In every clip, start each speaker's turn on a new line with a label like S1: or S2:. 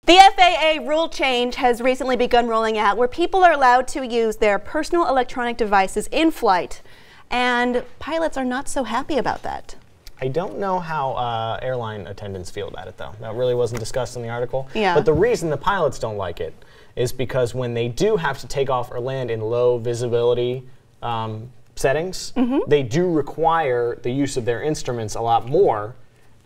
S1: The FAA rule change has recently begun rolling out where people are allowed to use their personal electronic devices in flight, and pilots are not so happy about that.
S2: I don't know how airline attendants feel about it, though. That really wasn't discussed in the article.
S1: Yeah.
S2: But the reason the pilots don't like it is because when they do have to take off or land in low visibility settings, they do require the use of their instruments a lot more,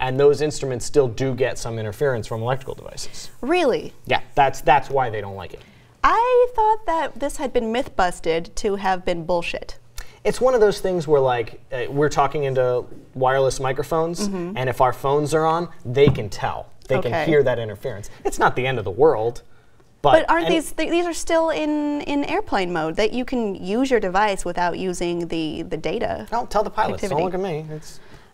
S2: and those instruments still do get some interference from electrical devices.
S1: Really?
S2: Yeah, that's why they don't like it.
S1: I thought that this had been myth busted to have been bullshit.
S2: It's one of those things where, like, we're talking into wireless microphones, and if our phones are on, they can tell. They can hear that interference. It's not the end of the world. But
S1: aren't these are still in airplane mode, that you can use your device without using the data?
S2: No, tell the pilots.
S1: Activity.
S2: Don't look at me.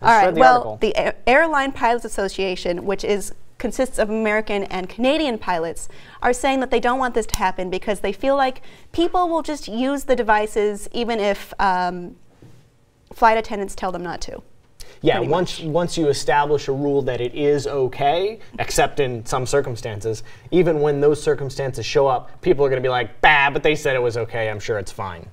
S1: All right.
S2: Well,
S1: the Airline Pilots Association, which consists of American and Canadian pilots, are saying that they don't want this to happen because they feel like people will just use the devices even if flight attendants tell them not to.
S2: Yeah, once you establish a rule that it is okay, except in some circumstances, even when those circumstances show up, people are going to be like, bah, but they said it was okay, I'm sure it's fine.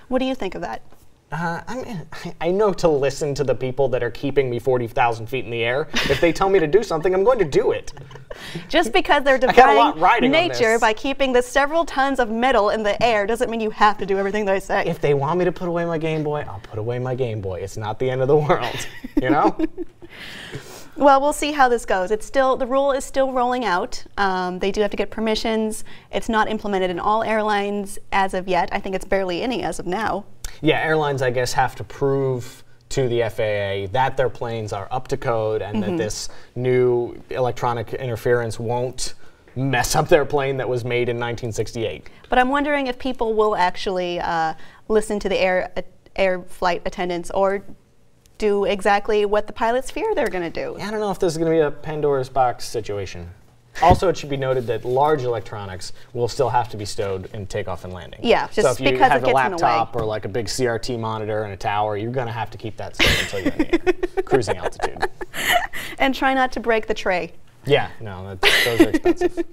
S1: What do you think of that?
S2: I know to listen to the people that are keeping me 40,000 feet in the air. If they tell me to do something, I'm going to do it.
S1: Just because they're defying nature by keeping the several tons of metal in the air doesn't mean you have to do everything they say.
S2: If they want me to put away my Game Boy, I'll put away my Game Boy. It's not the end of the world, you know?
S1: Well, we'll see how this goes. The rule is still rolling out. They do have to get permissions. It's not implemented in all airlines as of yet. I think it's barely any as of now.
S2: Yeah, airlines, I guess, have to prove to the FAA that their planes are up to code and that this new electronic interference won't mess up their plane that was made in 1968.
S1: But I'm wondering if people will actually listen to the air flight attendants or do exactly what the pilots fear they're going to do.
S2: Yeah, I don't know if this is going to be a Pandora's box situation. Also, it should be noted that large electronics will still have to be stowed in takeoff and landing.
S1: Yeah, just
S2: so if you
S1: because
S2: have
S1: it
S2: a
S1: gets in the way.
S2: laptop or like a big CRT monitor and a tower, you're going to have to keep that stowed until you're in the air, cruising altitude.
S1: And try not to break the tray.
S2: Yeah, no, those are expensive.